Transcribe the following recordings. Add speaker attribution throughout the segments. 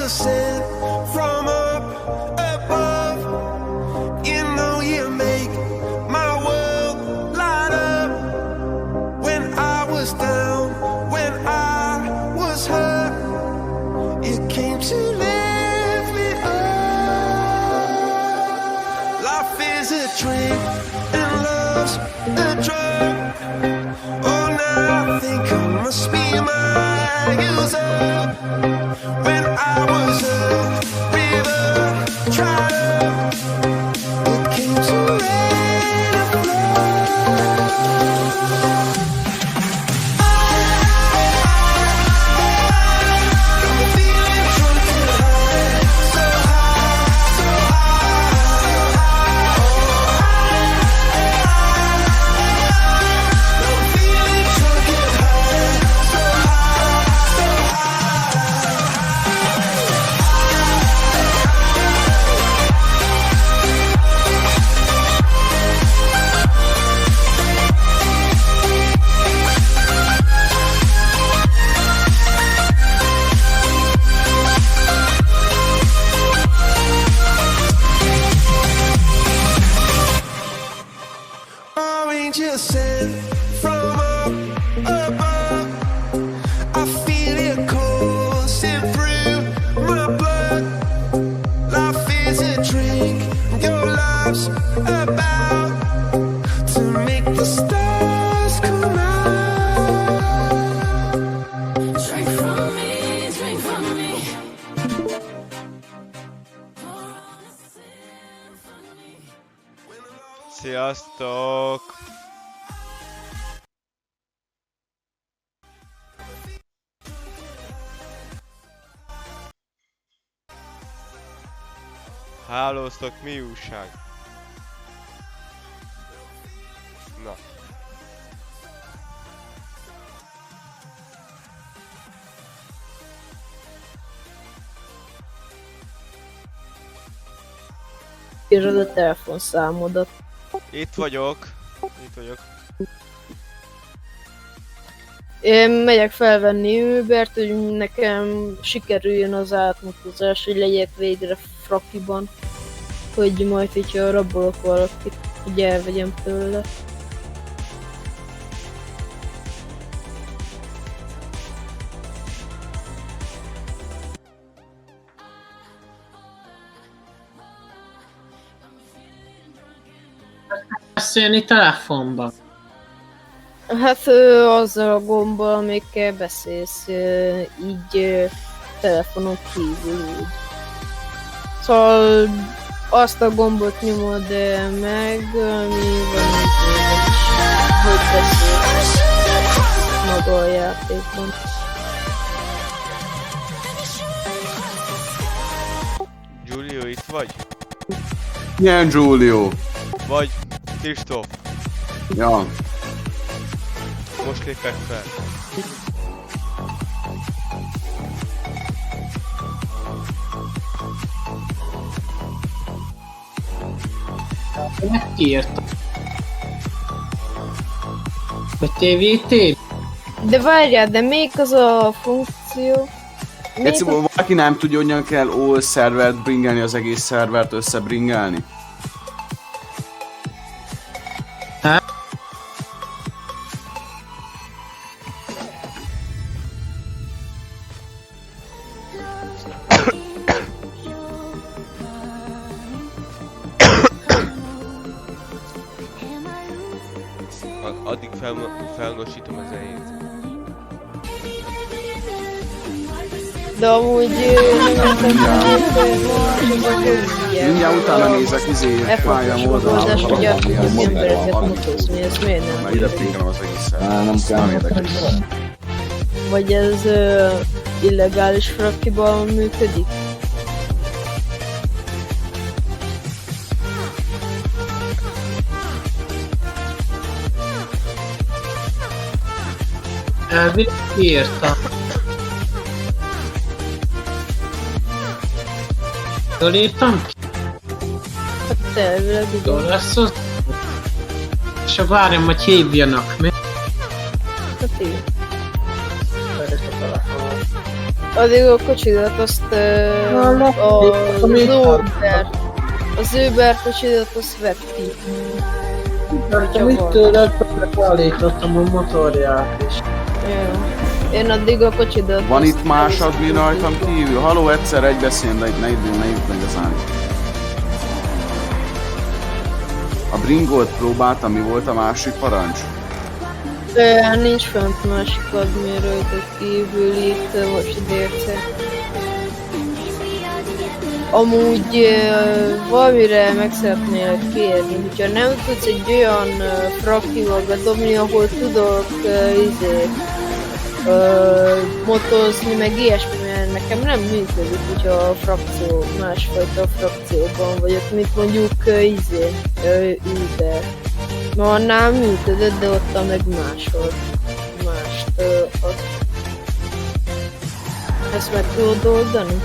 Speaker 1: just sent from up above. You know you make my world light up. When I was down, when I was hurt, you came to lift me up. Life is a drink and love's a drug. Oh, now I think I must be my user. When I was a river dried up, it came to rain and flood. I'm feeling drunk and high, so high, so high. I'm feeling drunk and high, so high, so angels sent from up above. I feel it coursing through my blood. Life is a drink, your love's about to make the stars come out. Drink from me, drink from me.
Speaker 2: Sziasztok! Hálóztok, mi újság? Na.
Speaker 3: Írod a telefonszámodat.
Speaker 2: Itt vagyok. Itt vagyok.
Speaker 3: Én megyek felvenni Ubert, hogy nekem sikerüljön az átmutatás, hogy legyek végre frakiban. Hogy majd, hogyha rabolok valakit, hogy elvegyem tőle.
Speaker 4: Beszélni telefonban.
Speaker 3: Hát azzal a gombbal, amikkel beszélsz, így telefonon kívül úgy. Szóval azt a gombot nyomod meg, ami van hogy beszélsz maga a játékban.
Speaker 2: Giulio, itt vagy?
Speaker 5: Milyen Giulio?
Speaker 2: Vagy Kristóf?
Speaker 5: Ja.
Speaker 2: Most lépek fel.
Speaker 4: Megírtam. Hogy TVT?
Speaker 3: De várjál, de még az a funkció?
Speaker 5: Egyszerűen valaki nem tudja, hogyan kell all szervert bringelni, az egész szervert összebringelni?
Speaker 2: Addig felgyorsítom az elejét.
Speaker 3: De amúgy
Speaker 5: Mindjárt utána nézek, pályám oldalán.
Speaker 3: hogy a embereket motozni, ez miért nem?
Speaker 5: Már ide bringelem az egész szervert. Nem érdekes.
Speaker 3: Vagy ez illegális frakiban működik?
Speaker 4: Elvileg írtam. Jól írtam ki?
Speaker 3: Hát elvileg
Speaker 4: Jól
Speaker 3: igen.
Speaker 4: lesz az? És várjam, hogy hívjanak mi.
Speaker 3: Hát igen. Addig a kocsidat azt az Uber kocsidat azt vett ki.
Speaker 4: Nekem itt tőled állítottam a motorját is.
Speaker 3: Jó. Én addig a kocsidat...
Speaker 5: Van
Speaker 3: azt
Speaker 5: itt más
Speaker 3: elviszem.
Speaker 5: admin rajtam kívül? Haló, egyszer egy beszél, de ne időn, meg az állni. A Bringolt próbáltam, mi volt a másik parancs?
Speaker 3: Nincs fent másik admin rajta kívül itt most DRC. Amúgy valamire meg szeretnél kérni, hogyha nem tudsz egy olyan frakcióval bedobni, ahol tudok motozni, meg ilyesmi, mert nekem nem működik, hogyha a frakció, másfajta frakcióban vagyok, mint mondjuk Uber. Ma annál működött, de ott meg máshol. Mást ad. Ezt meg tudod oldani?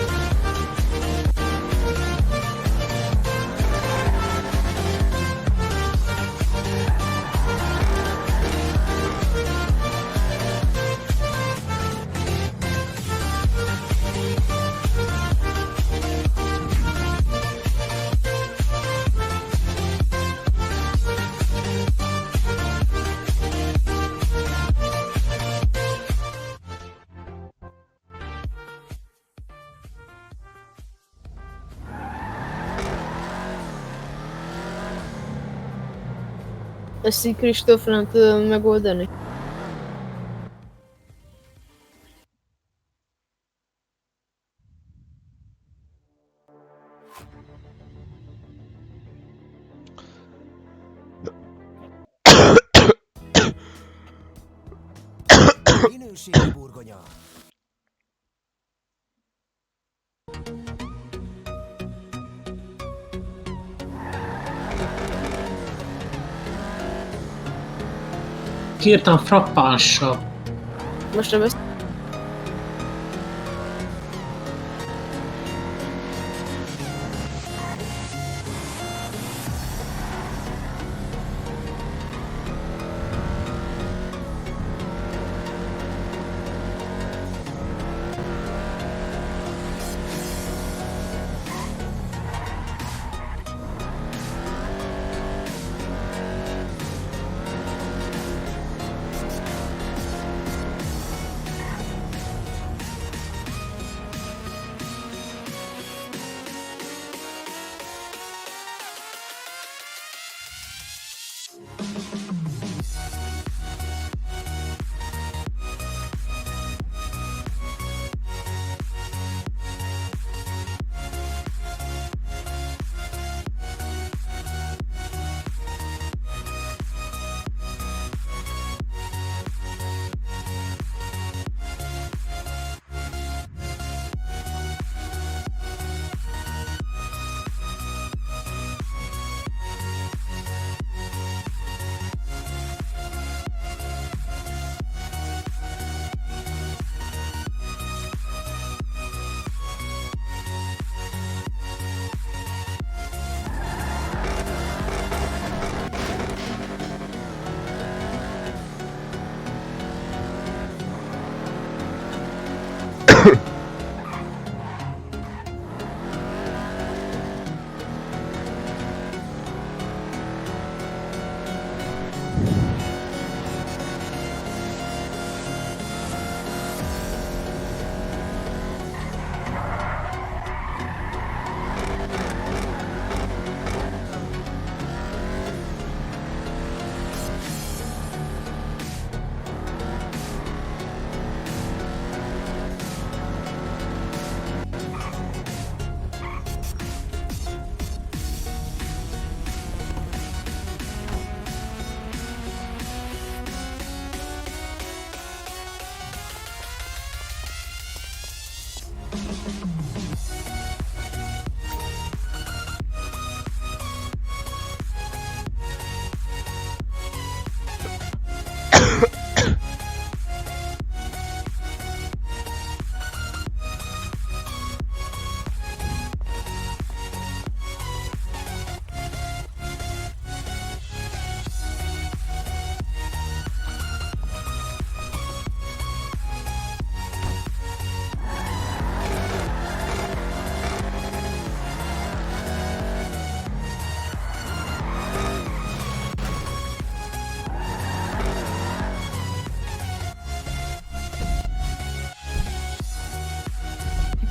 Speaker 3: Ezt így Kristóf nem tudom megoldani.
Speaker 6: Minőségi burgonya.
Speaker 4: Kírtam frappánssal.
Speaker 3: Most nem ezt...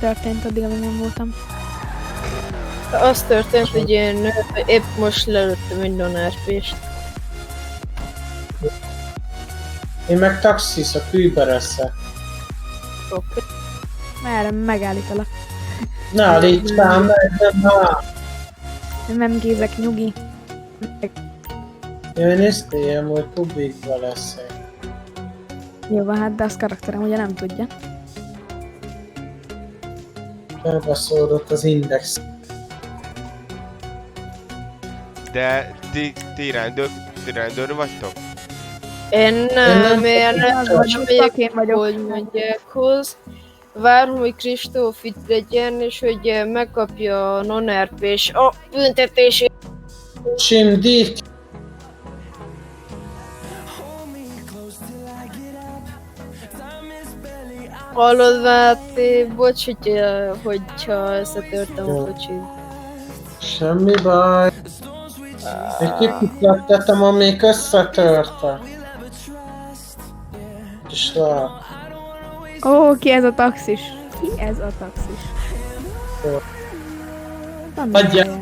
Speaker 7: történt addig, amíg nem voltam?
Speaker 3: Az történt, hogy én épp most lelőttem egy non-RP-st.
Speaker 4: Én meg taxiszok, Uber-eszek.
Speaker 3: Oké.
Speaker 7: Merre megállítalak.
Speaker 4: Ne állíts rám,
Speaker 7: Nem gézek, nyugi.
Speaker 4: Én néztem, hogy publikban leszek.
Speaker 7: Jó van, hát de az karakterem ugye nem tudja.
Speaker 4: Elbaszódott az index.
Speaker 2: De ti rendőr vagytok?
Speaker 3: Én nem, én
Speaker 7: Az
Speaker 3: nem
Speaker 7: vagyok,
Speaker 3: megyek,
Speaker 7: én vagyok.
Speaker 3: hogy mondják hoz. Várom, hogy Kristóf itt legyen, és hogy megkapja a non-RP-s a büntetését.
Speaker 4: Simdik!
Speaker 3: Hallod, hát bocs, hogyha összetörtem a kocsit.
Speaker 4: Semmi baj. Egy kipiklettetem, amíg összetörte. És lát.
Speaker 7: Ó, ki ez a taxis? Ki ez a taxis?
Speaker 4: Jó.
Speaker 7: Nem
Speaker 4: Adja.
Speaker 7: tudom.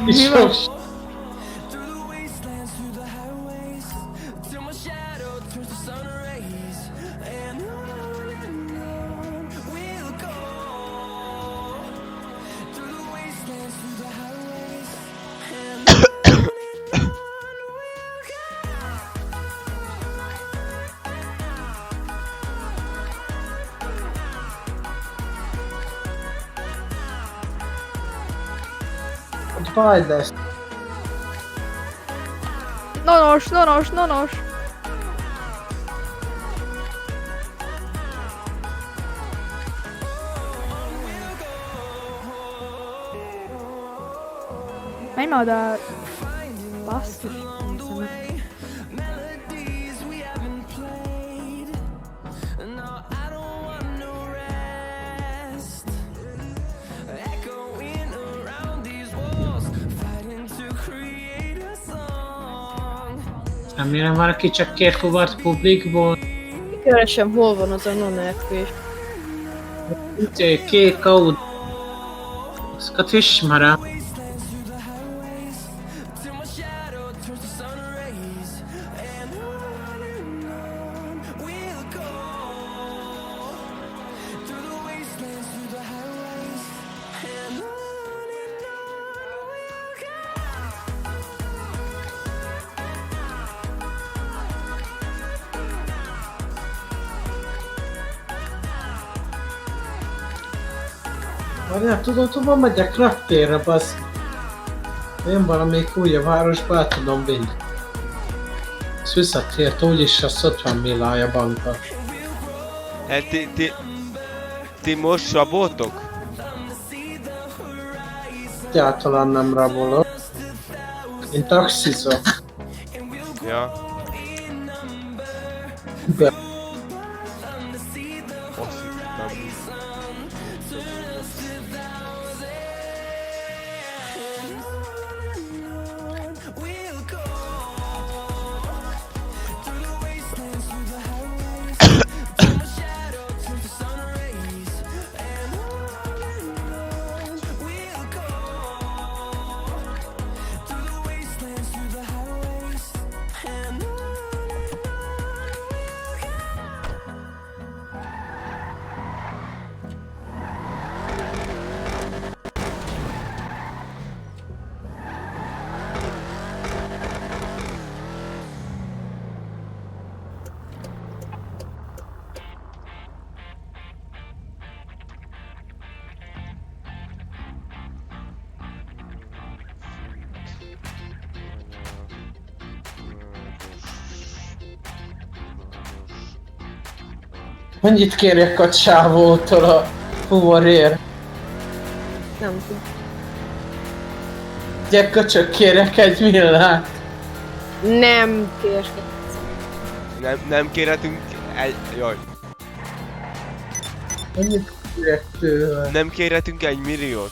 Speaker 4: És
Speaker 7: Mi van?
Speaker 4: most baj lesz.
Speaker 7: Nonos, nonos, nonos! Menj már oda! Basszus! nem hiszem el.
Speaker 4: Remélem valaki csak kér fuvart publikból.
Speaker 3: Keresem, hol van az a non-RP-s.
Speaker 4: Itt kék autó. Azokat ismerem. Várjál, tudod, hova megyek raktérre, bassz? Én valamelyik újabb városba el tudom vinni. Ez visszatért úgyis a 50 milliárd banka.
Speaker 2: Hát ti most raboltok?
Speaker 4: Egyáltalán nem rabolok. Én taxizok.
Speaker 2: Ja.
Speaker 4: De
Speaker 2: Azt hittem.
Speaker 4: mennyit kérjek a csávótól a fuvarért?
Speaker 3: Nem tudom.
Speaker 4: Gyerköcsök, kérjek egy millát.
Speaker 3: Nem kérek.
Speaker 2: Nem kérhetünk egy... Jaj.
Speaker 4: Mennyit kérjek tőle?
Speaker 2: Nem kérhetünk 1 milliót.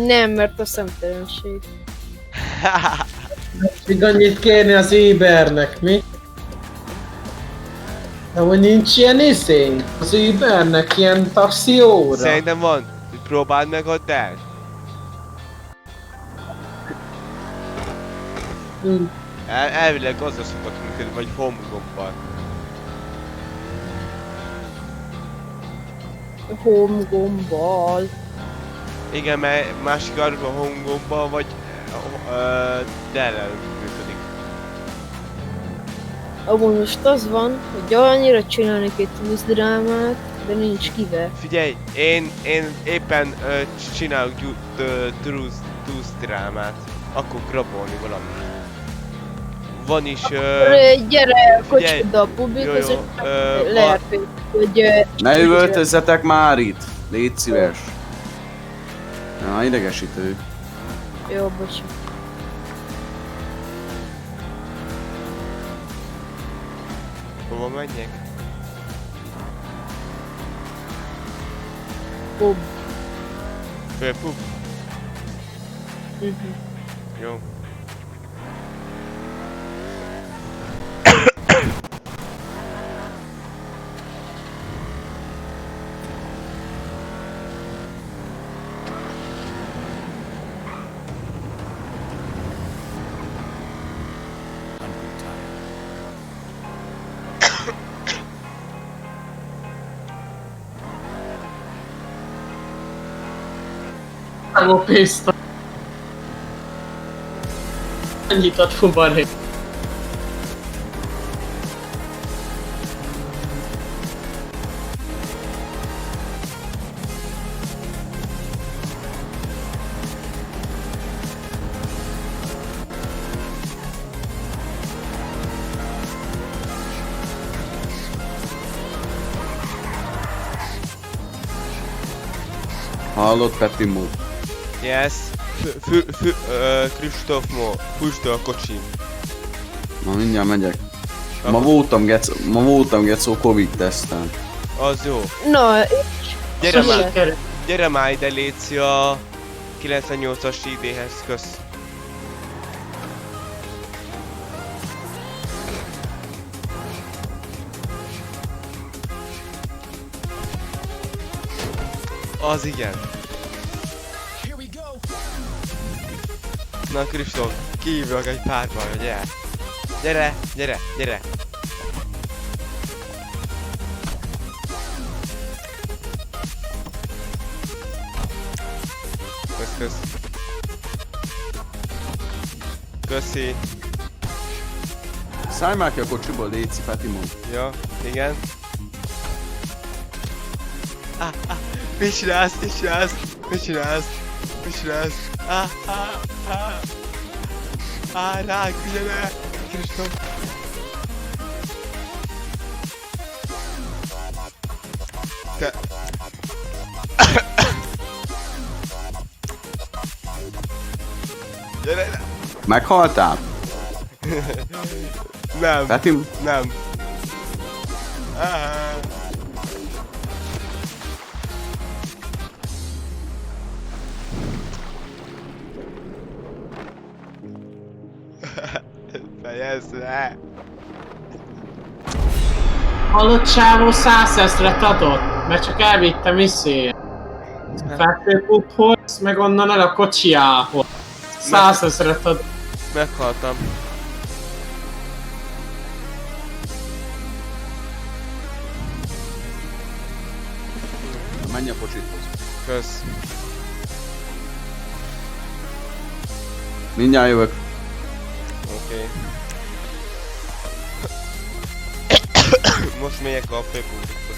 Speaker 3: Nem, mert a szemtelenség.
Speaker 4: Még annyit kérni az Ubernek, mi? De hogy nincs ilyen izénk az Ubernek ilyen taxi óra.
Speaker 2: Szerintem van. Próbáld meg a Dash.
Speaker 4: Hm.
Speaker 2: Elvileg azzal szokott működni, vagy home gombbal.
Speaker 3: Home gombbal.
Speaker 2: Igen, mert másik arra a home gombbal, vagy Dell-el működik.
Speaker 3: Amúgy most az van, hogy annyira csinálnék egy túszdrámát, de nincs kivel.
Speaker 2: Figyelj, én éppen csinálok drámát. Akkor grabolni valami. Van is...
Speaker 3: Gyere,
Speaker 2: figyelj,
Speaker 3: kocsiddal a publikus,
Speaker 2: jó,
Speaker 3: és lehet, hogy...
Speaker 5: Ne üvöltözzetek már itt! Légy szíves. Na, idegesítő.
Speaker 3: Jó, bocs.
Speaker 2: Hova menjek?
Speaker 3: Pub.
Speaker 2: Főpub?
Speaker 3: Mhm.
Speaker 2: Jó.
Speaker 4: A pénzt. Ennyit ad fubarni.
Speaker 5: Hallott, Petimó?
Speaker 2: Yes. Kristóf fűsd a kocsim.
Speaker 5: Na, mindjárt megyek. Ma voltam gecó Covid-teszten.
Speaker 2: Az jó.
Speaker 3: Na,
Speaker 2: Gyere
Speaker 3: Szóval-
Speaker 2: már, gyere már ide, Léci, a 98-as ID-hez, kösz. Az igen. Na Kristóf, kihívlak egy párban, hogy el. Gyere, gyere, gyere. Kösz. Köszi.
Speaker 5: Szállj már ki a kocsiból, légy, Petimó.
Speaker 2: Ja, igen. Mit csinálsz? Mit csinálsz? Mit csinálsz? Mit csinálsz? Rák, gyere! Kristóf. Te... Gyere!
Speaker 5: Meghaltál?
Speaker 2: Nem,
Speaker 5: Petim?
Speaker 2: nem. Fejezd le!
Speaker 4: Hallott csávó 100 000-et adott, mert csak elvittem iszé. Fekvőpubhoz, meg onnan el a kocsiához. 100 000-et adott.
Speaker 2: Meghaltam.
Speaker 5: Menj a kocsithoz.
Speaker 2: Kösz.
Speaker 5: Mindjárt jövök.
Speaker 2: Oké. Most megyek a főpublikhoz.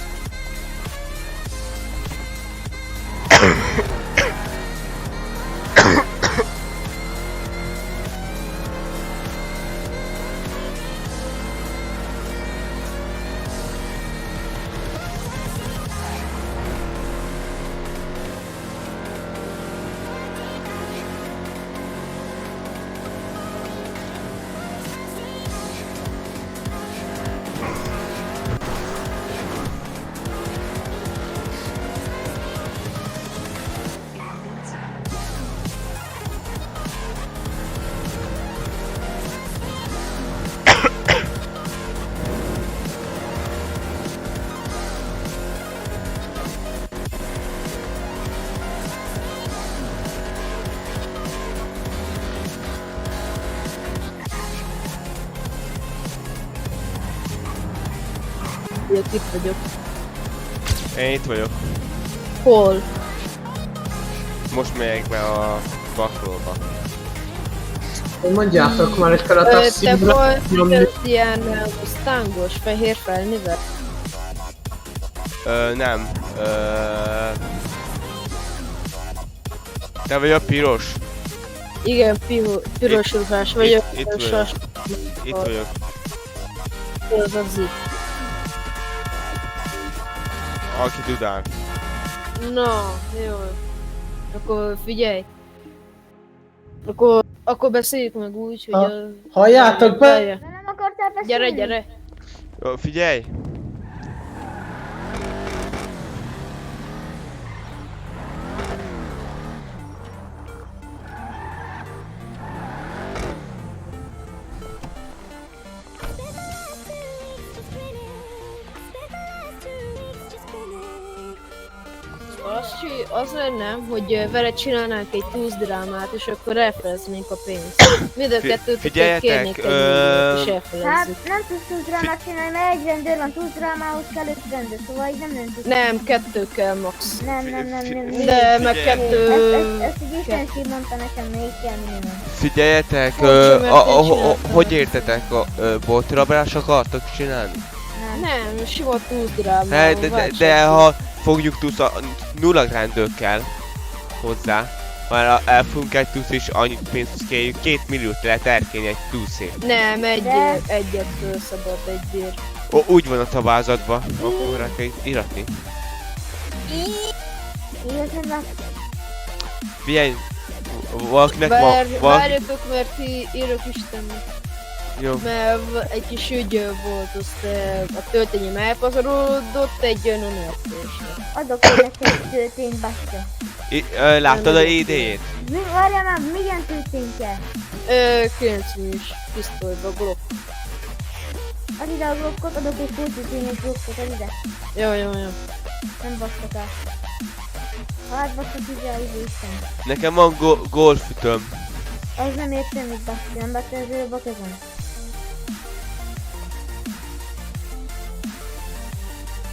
Speaker 3: itt vagyok.
Speaker 2: Én itt vagyok.
Speaker 3: Hol?
Speaker 2: Most megyek be a baklóba.
Speaker 4: Mondjátok már egyszer a
Speaker 3: Te
Speaker 4: taximra.
Speaker 3: vagy ilyen mustangos, fehér felnivel?
Speaker 2: Nem. Te vagy a piros?
Speaker 3: Igen, piros ruhás vagyok.
Speaker 2: Itt vagyok.
Speaker 3: sas-
Speaker 2: Itt vagyok.
Speaker 3: Az a Zik.
Speaker 2: Aki tudál.
Speaker 3: Na, jó. Akkor figyelj. Akkor beszéljük meg úgy, hogy
Speaker 4: Ha- halljátok be?
Speaker 3: Várja.
Speaker 8: Nem akartál beszélni?
Speaker 3: Gyere, gyere.
Speaker 2: Jó, figyelj!
Speaker 3: Az lenne, hogy vele csinálnánk egy túszdrámát, és akkor elfeleznénk a pénzt. Mind a kettőt
Speaker 2: figyeljetek,
Speaker 3: kérnék egy milliót, és
Speaker 8: Hát
Speaker 3: elfelezzük.
Speaker 8: nem tudsz túldrámát csinálni, mert egy rendőr van, túldrámához kell 5 rendőr, szóval így nem tudsz.
Speaker 3: Nem, kettő kell max.
Speaker 8: Nem.
Speaker 3: De meg
Speaker 2: Figyelj.
Speaker 3: kettő...
Speaker 8: Ezt egy ismerőség mondta nekem, még kell minimum.
Speaker 2: Figyeljetek,
Speaker 3: Olcsó, mert én csináltam.
Speaker 2: hogy értetek? Botrablás akartok csinálni?
Speaker 8: Nem.
Speaker 3: Nem, sima túszdráma.
Speaker 2: Hát, de ha fogjuk túsz a nulla rendőrkel hozzá, már elfogunk egy túsz és annyit pénzt kérjük, 2 milliót lehet elkérni egy túszért.
Speaker 3: Nem,
Speaker 8: De-
Speaker 3: egyet szabad egy bér.
Speaker 2: Úgy van a szabályzatban, akkor rá kell iratni.
Speaker 8: Igazán meg
Speaker 2: Figyelj, valakinek valaki...
Speaker 3: Várjatok, mert írok Istennek.
Speaker 2: Jó.
Speaker 3: Mert egy kis ügy volt, azt a töltényem elpazarodott egy önönörtésre.
Speaker 8: adok neked egy töltényt, baszta.
Speaker 2: Láttad a idejét?
Speaker 8: Várjál már, milyen töltényt kell?
Speaker 3: 9 is pisztolyba, Glock.
Speaker 8: Add ide a blokkot, adok egy töltényes blokkot, add ide.
Speaker 3: Jó.
Speaker 8: Nem basztak el. Ha átbasztak ide a idő Isten.
Speaker 2: Nekem van golfütöm.
Speaker 8: Az nem ért semmit, baszti, nem baszta az előbb a kezem.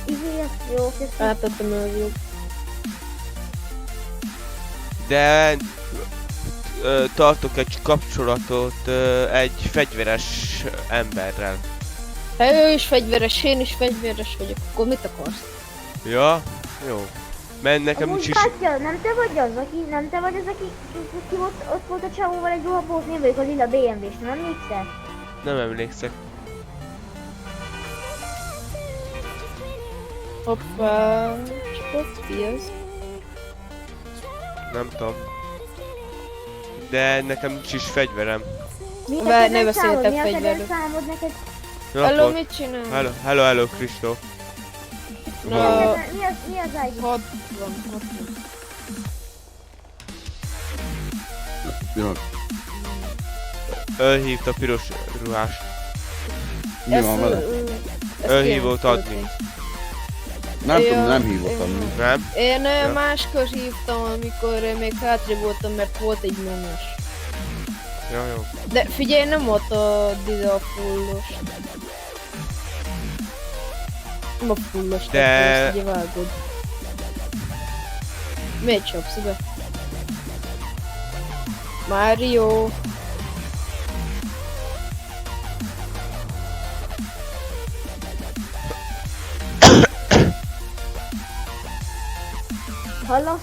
Speaker 8: Izé, jó, köszönöm.
Speaker 3: Átadtam el jobb.
Speaker 2: De tartok egy kapcsolatot egy fegyveres emberrel.
Speaker 3: Ha ő is fegyveres, én is fegyveres vagyok, akkor mit akarsz?
Speaker 2: Ja? Jó. Mert nekem
Speaker 8: Amúgy
Speaker 2: nincs is...
Speaker 8: bátyja, nem te vagy az, aki ott volt a csávóval egy rohabót, én vagyok a lila BMW-s, nem emlékszel?
Speaker 2: Nem emlékszek.
Speaker 3: Hoppá, csak ki az?
Speaker 2: Nem tudom. De nekem nincs is fegyverem.
Speaker 8: Mi a
Speaker 3: Várj, ne
Speaker 8: kedvenc számod?
Speaker 3: beszéljetek
Speaker 8: Mi a kedvenc
Speaker 3: fegyverről.
Speaker 8: számod neked?
Speaker 2: Jó,
Speaker 3: Hello,
Speaker 2: akkor...
Speaker 3: mit csinál?
Speaker 2: Hello, Kristó.
Speaker 3: Na,
Speaker 8: Mi az ID?
Speaker 3: 60.
Speaker 5: Jó,
Speaker 2: Hívta a piros ruhás.
Speaker 5: mi van vele?
Speaker 2: Hívót adni.
Speaker 5: Nem
Speaker 3: Ja,
Speaker 5: tudom, nem hívott adni.
Speaker 2: Nem?
Speaker 3: Én
Speaker 2: Ja.
Speaker 3: máskor hívtam, amikor még hátrébb voltam, mert volt egy nyomos.
Speaker 2: Jó.
Speaker 3: De figyelj, nem volt a ide a fullos. Nem a fullos,
Speaker 2: De-
Speaker 3: ezt ugye vágod. Miért csapsz be? Mario!
Speaker 8: Hallasz?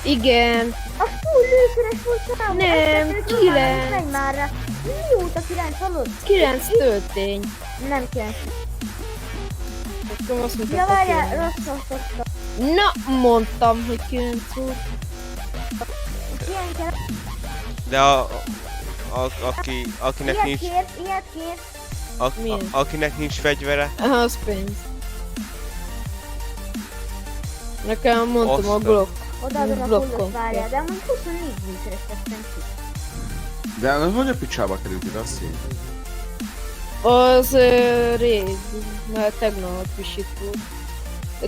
Speaker 3: Igen!
Speaker 8: A full lőszeres volt csávó.
Speaker 3: Nem,
Speaker 8: Ezt
Speaker 3: 9.
Speaker 8: Megy már rá. Mióta 9 hallod?
Speaker 3: 9 töltény.
Speaker 8: Nem 9.
Speaker 3: Akkor azt
Speaker 8: Ja
Speaker 3: mondtam,
Speaker 8: várjál, rossz.
Speaker 3: Na, mondtam, hogy 9 volt.
Speaker 8: Ilyen kell.
Speaker 2: De akinek
Speaker 8: Ilyet
Speaker 2: nincs...
Speaker 8: kér.
Speaker 3: Milyen?
Speaker 2: Akinek nincs fegyvere,
Speaker 3: Aha, az pénz. Nekem mondtam a
Speaker 2: Azt a-
Speaker 3: Glock.
Speaker 8: Odaadom a
Speaker 3: Blokkon.
Speaker 8: fullos, várjál. De amúgy 24 lőszeres tettem ki.
Speaker 5: De hogy a picsába került ide, azt én?
Speaker 3: Az rég, mert tegnap is itt volt.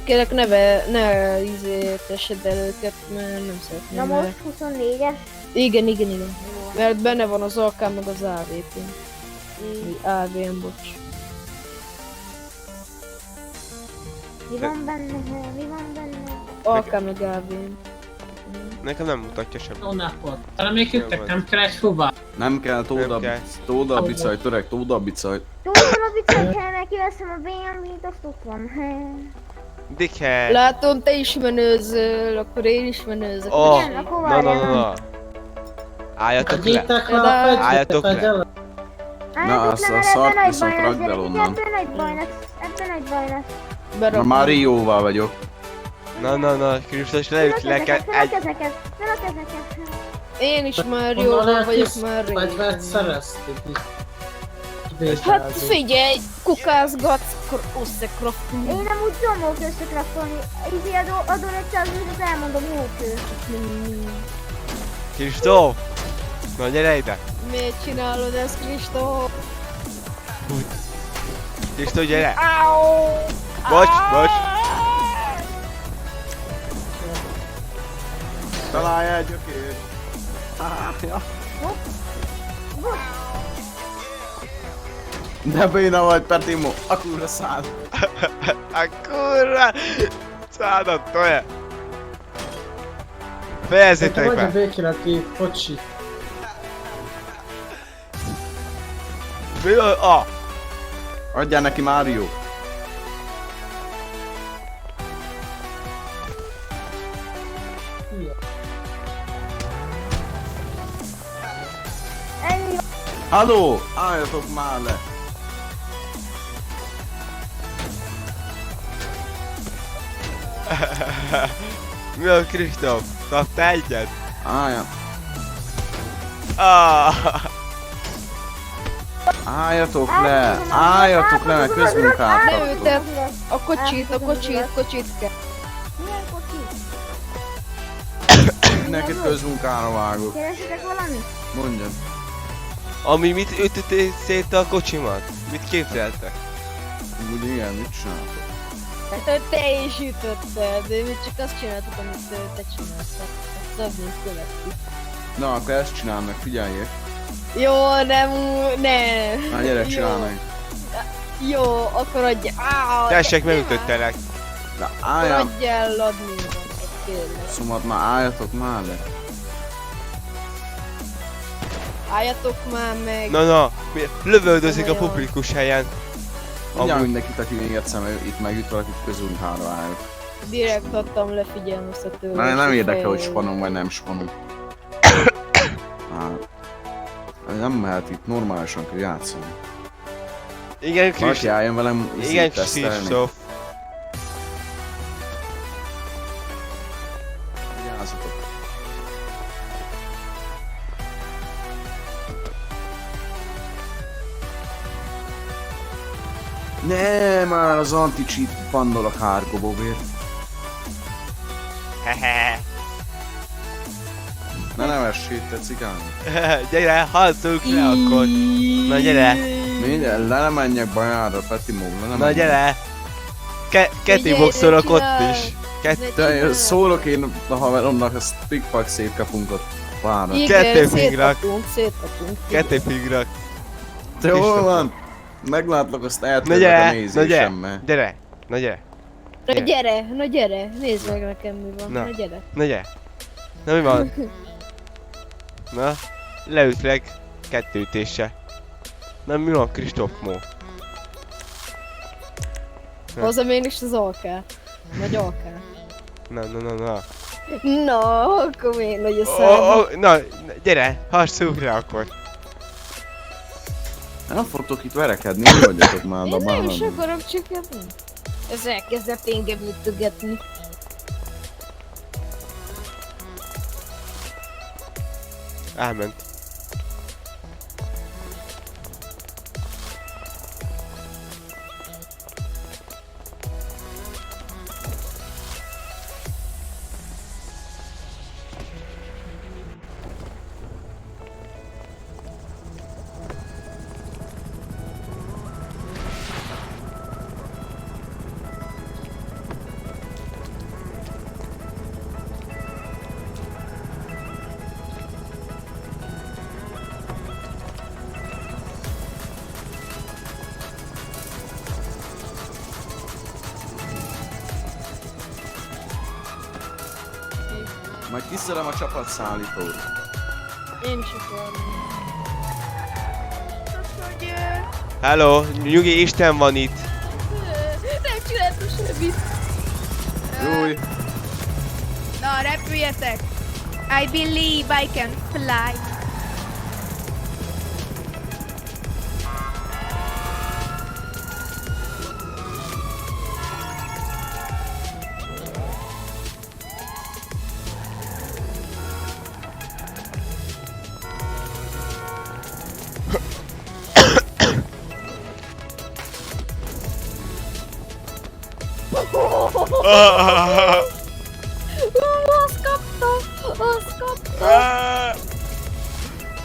Speaker 3: Kérlek ne tesedd el őket, mert nem szeretném.
Speaker 8: Na most 24-es.
Speaker 3: Igen.
Speaker 8: Jó.
Speaker 3: Mert benne van az AK meg az AVP. AVM, bocs.
Speaker 8: Mi van benne? Mi van benne?
Speaker 3: Alká meg Elvin.
Speaker 2: Nekem nem mutatja sem.
Speaker 4: Jó napot. Valamelyiküknek nem kell egy fuba?
Speaker 5: Nem kell,
Speaker 2: Nem kell.
Speaker 5: tód a bicaj, töreg, tód a bicaj.
Speaker 8: Tudom a bicajt, mert kiveszem a BMW-t, azt ott van.
Speaker 2: Dickhead!
Speaker 3: Látom, te is menőzöl, akkor én is menőzök.
Speaker 2: Oh,
Speaker 8: Igen, akkor
Speaker 2: na.
Speaker 8: várjál.
Speaker 2: Álljatok le!
Speaker 4: Adjétek le a fegyvert,
Speaker 2: Álljatok le.
Speaker 4: fegyelem.
Speaker 5: Na, azt a szart viszont rakd el onnan.
Speaker 8: Ebben nagy baj lesz, ebben nagy baj lesz.
Speaker 5: Na,
Speaker 3: Berakom.
Speaker 5: már Rióval vagyok.
Speaker 2: Na, Kristus, leüt le kell
Speaker 8: Fel a
Speaker 2: egy...
Speaker 8: kezeket, fel a kezeket.
Speaker 3: Én is már
Speaker 4: Honnan
Speaker 3: jóval
Speaker 4: lehet
Speaker 3: vagyok
Speaker 4: is
Speaker 3: már
Speaker 4: fegyvert
Speaker 3: régen.
Speaker 4: szerezték itt?
Speaker 3: Hát figyelj, kukázgatsz, akkor összekraftunk.
Speaker 8: Én nem úgy tudom összekraftolni. Így adon egy százat, elmondom jókő.
Speaker 2: Kristóf! Na gyere ide!
Speaker 3: Miért csinálod ezt, Kristóf?
Speaker 2: Kristóf, gyere!
Speaker 3: Áó!
Speaker 2: Bocs!
Speaker 5: Találj egy gyökét! Ja. De béna vagy, Petimo! A kurva szád!
Speaker 2: A kurva! Szádat tolja! Fejezzétek
Speaker 4: Vagy a
Speaker 2: be!
Speaker 4: békére, aki kocsi.
Speaker 2: Mi a...
Speaker 5: Adjál neki Mário!
Speaker 8: Ennyi
Speaker 5: Halló! Álljatok már le!
Speaker 2: Mi a Kristóf? Kaptál egyet?
Speaker 5: Állja!
Speaker 2: Ah!
Speaker 5: Álljatok le! Álljatok le, mert közmunkát kaptok!
Speaker 3: Leültet a kocsit kell.
Speaker 8: Milyen kocsi?
Speaker 5: Neked közmunkára vágok.
Speaker 8: Keresetek valamit?
Speaker 5: Mondjad.
Speaker 2: Ami mit ütöttél szét a kocsimat? Mit képzeltek?
Speaker 5: Úgy igen, mit csináltok?
Speaker 3: Hát te is ütötted, de mi csak azt csináltuk, amit te csináltad. Szabni követtük.
Speaker 5: Na, akkor ezt csinál meg, figyeljék.
Speaker 3: Jó, nem.
Speaker 5: Na gyere,
Speaker 3: Jó.
Speaker 5: csinál meg.
Speaker 3: Jó, akkor adja.
Speaker 2: Tessék, megütöttelek.
Speaker 5: Na,
Speaker 3: Akkor
Speaker 5: állja!
Speaker 3: adja el adminban, kérlek.
Speaker 5: Szóval már álljatok már le.
Speaker 3: Álljatok már meg.
Speaker 2: Na, lövöldözik a publikus helyen.
Speaker 5: Mondjál
Speaker 2: Amúgy.
Speaker 5: mindenkit, aki még egyszer itt megüt valakit közmunkára álljuk.
Speaker 3: Direkt adtam le figyelmeztetőt.
Speaker 5: Nem érdekel, hogy spanom vagy nem spanom. Nem mehet itt, normálisan kell játszani.
Speaker 2: Igen,
Speaker 5: Valaki
Speaker 2: Kristóf.
Speaker 5: álljon velem
Speaker 2: Igen,
Speaker 5: tesztelni.
Speaker 2: Kristóf.
Speaker 5: Vigyázzatok. Ne, már az anti-cheat bandol a kárgobóvért.
Speaker 2: Hehe.
Speaker 5: Ne nevessél, te cigány.
Speaker 2: Gyere, harcoljuk le akkor. Na gyere.
Speaker 5: Minden, le nem menjek bajára, Petimo, le nem
Speaker 2: Na
Speaker 5: menjek.
Speaker 2: gyere. Ketté
Speaker 3: Figyelj,
Speaker 2: boxolok ott
Speaker 3: csinál.
Speaker 2: is.
Speaker 5: De szólok én a haveromnak, ezt pikpak szétkapunk ott pára.
Speaker 2: Kettő fingrak.
Speaker 3: Szétkapunk.
Speaker 2: Ketté fingrak.
Speaker 5: Te hol van? Meglátlak, azt
Speaker 2: Na
Speaker 5: eltörlek a
Speaker 2: gyere, na
Speaker 5: nézésemmel.
Speaker 2: gyere. Na gyere.
Speaker 3: Na gyere, nézd meg nekem mi van.
Speaker 2: Na.
Speaker 3: Na gyere.
Speaker 2: Na gyere. Na mi van? Na, leütlek kettő ütéssel. Na mi van, Kristóf Mó?
Speaker 3: Hozzam én is az alkát. Nagy alkát.
Speaker 2: Na.
Speaker 3: Na, akkor még nagy a
Speaker 2: Oh,
Speaker 3: szám.
Speaker 2: na, gyere, harcoljuk le akkor.
Speaker 5: Nem fogtok itt verekedni, mi vagyatok már
Speaker 3: Én
Speaker 5: a
Speaker 3: nem is
Speaker 5: bánatban.
Speaker 3: akarok csak ebben. Ez elkezdett engem ütögetni.
Speaker 2: Elment.
Speaker 5: Majd kiszerem a csapatszállítót.
Speaker 3: Én is akarom.
Speaker 2: Hello, nyugi, Isten van itt.
Speaker 7: Nem csináltam semmit.
Speaker 5: Júj!
Speaker 7: Na, repüljetek! I believe I can fly.
Speaker 3: Azt kaptam! Azt kaptam!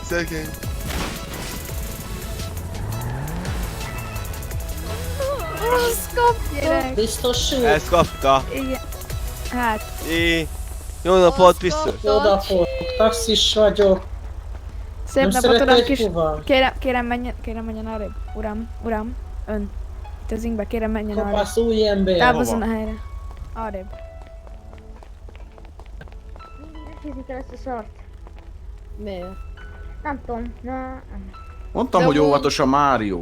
Speaker 2: Szegény.
Speaker 3: Azt kaptam!
Speaker 7: Gyerek.
Speaker 4: Biztos jó?
Speaker 2: Ezt kapta.
Speaker 7: Igen. Hát,
Speaker 2: Jó napot, vissza.
Speaker 4: Odafog, taxis vagyok.
Speaker 7: szép
Speaker 4: Nem
Speaker 7: napot, uram,
Speaker 4: szeretnék
Speaker 7: kis...
Speaker 4: fuvar?
Speaker 7: Kérem menjen arrébb. Uram, ön. Itt az ingbe, kérem menjen arrébb.
Speaker 4: Kopasz új ember.
Speaker 7: Távozzon a helyre. Arrébb.
Speaker 8: Mindig resézni kell ezt a szart.
Speaker 3: Miért?
Speaker 8: Nem tudom, na...
Speaker 5: Mondtam,
Speaker 3: De
Speaker 5: hogy
Speaker 3: úgy-
Speaker 5: óvatos a Mário.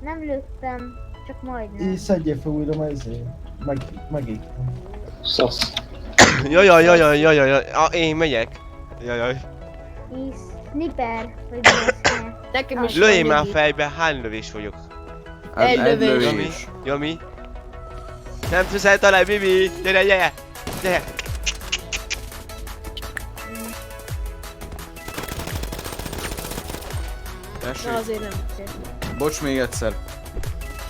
Speaker 8: Nem lőttem, csak majdnem.
Speaker 9: Szedjél fel újra megégtem.
Speaker 4: Szasz.
Speaker 2: Jajajajajajajaj. Én megyek. Jajaj.
Speaker 8: És sniper, vagy mi lesz.
Speaker 3: Nekem is
Speaker 2: Lőjél
Speaker 3: van
Speaker 2: már
Speaker 3: egy-
Speaker 2: fejbe, hány lövés vagyok?
Speaker 3: Egy lövés.
Speaker 2: Jami, Jami. Nem tudsz eltalálni, Bibi! Gyere!
Speaker 5: Tessék.
Speaker 3: Na azért nem kell.
Speaker 5: Bocs még egyszer.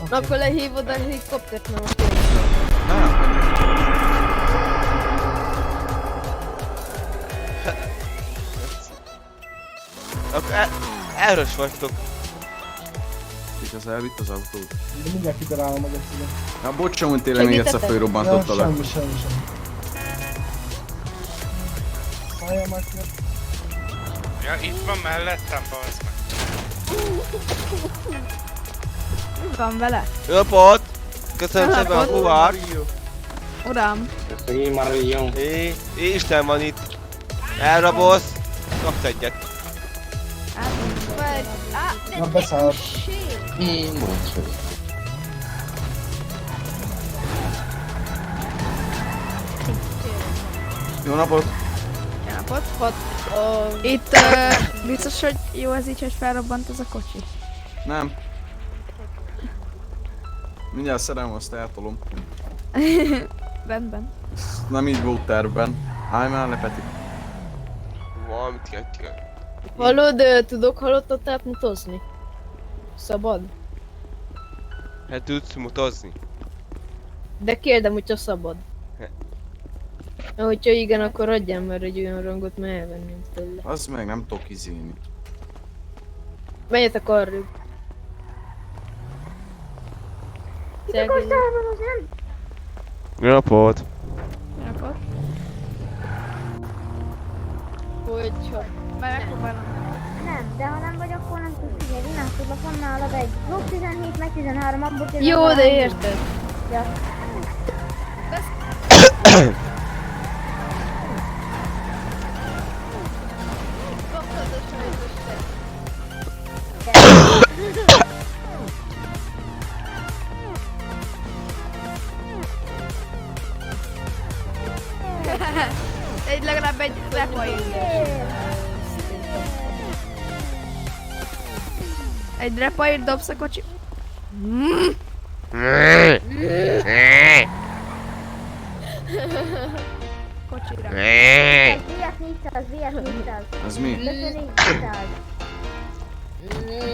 Speaker 3: Na akkor lehívod a helikoptert, nem a pénzt.
Speaker 2: Akkor erős vagytok.
Speaker 5: Igaz, elvitt az autót.
Speaker 9: De mindjárt kitalálom meg ezt ide.
Speaker 5: Na bocs, hogy tényleg még egyszer
Speaker 3: Segítetek?
Speaker 5: fölrobbantottalak.
Speaker 9: Semmi. Szálljál már ki.
Speaker 10: Ja, itt van mellettem, bazd meg.
Speaker 7: Mi van vele?
Speaker 2: Jó napot! Köszönöm
Speaker 7: Jó
Speaker 2: szépen a
Speaker 7: napot.
Speaker 2: fuvar!
Speaker 7: Uram.
Speaker 2: Isten van itt! Elrabolsz! Kapsz egyet!
Speaker 9: Na beszállt.
Speaker 5: Jó napot!
Speaker 7: Jó napot.
Speaker 3: A...
Speaker 7: Itt biztos, hogy jó ez így, hogy felrobbant ez a kocsi.
Speaker 5: Nem. Mindjárt szerelem, azt eltolom.
Speaker 7: Rendben.
Speaker 5: Nem így volt tervben. Állj már le, Peti.
Speaker 2: Valamit kell.
Speaker 3: Hallod, tudok halottat átmutozni? Szabad?
Speaker 2: Hát tudsz mutozni?
Speaker 3: De kérdem, hogyha szabad. Hogyha igen, akkor adjál már egy olyan rangot, mert elvenném tőle.
Speaker 5: Az meg nem tudok izélni.
Speaker 3: Menjetek arrébb.
Speaker 8: Mit akarsz elrabozni, nem?
Speaker 2: Jó napot!
Speaker 7: Jó napot.
Speaker 3: Hogyha...
Speaker 7: Megpróbálom.
Speaker 8: Nem, de ha nem vagy, akkor nem tudsz figyelni. Én átadlak, van nálad egy. Glock 17, meg 13, abból 13.
Speaker 3: Jó, de érted.
Speaker 8: Ja.
Speaker 7: Legalább egy repair. Egy repair dobsz a kocsi. Kocsira.
Speaker 8: VF400, VF400.
Speaker 5: Ez mi?
Speaker 8: 5400.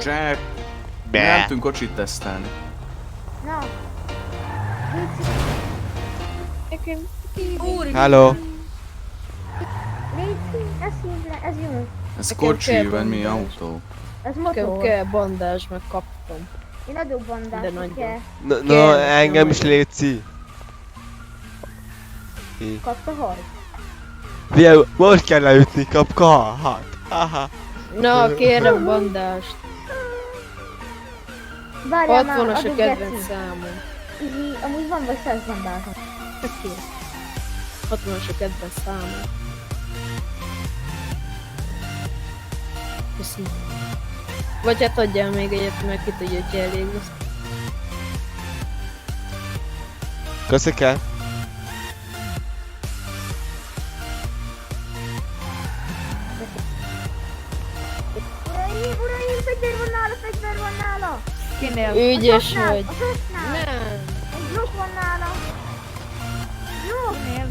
Speaker 5: Jack!
Speaker 2: Be.
Speaker 5: Nem tudunk kocsit tesztelni.
Speaker 8: Na.
Speaker 2: Hello!
Speaker 8: Légy, ez szív le, ez jó.
Speaker 5: Ez
Speaker 3: Nekem
Speaker 5: kocsi,
Speaker 3: kell
Speaker 5: vagy mi
Speaker 3: bandázs.
Speaker 5: autó?
Speaker 8: Ez
Speaker 3: Nekem
Speaker 8: motor.
Speaker 3: kell bandázs, meg kaptam.
Speaker 8: Én adok bandát,
Speaker 3: De
Speaker 8: hogy
Speaker 3: nagyon.
Speaker 8: kell.
Speaker 2: Na, engem is létszi!
Speaker 8: Kapta haj.
Speaker 2: Figyelj, most kell leütni, kaphat! Aha!
Speaker 3: Na, kérem bandást.
Speaker 8: Várjál már,
Speaker 3: 60-as a
Speaker 8: adok
Speaker 3: kedvenc
Speaker 8: geci.
Speaker 3: számom.
Speaker 8: Így, amúgy van vagy 100 bandát.
Speaker 3: Csak ki. 60-as a kedves számom. Köszönöm. Vagy hát adjál még egyet, mert ki tudja, hogy elég lesz.
Speaker 2: Köszi kell.
Speaker 8: Uraim, fegyver van nála!
Speaker 7: Kinél?
Speaker 3: Ügyes
Speaker 8: A
Speaker 3: vagy.
Speaker 8: sosnál!
Speaker 3: Nem.
Speaker 8: Egy blokk van nála! Blokk!
Speaker 7: Kinél?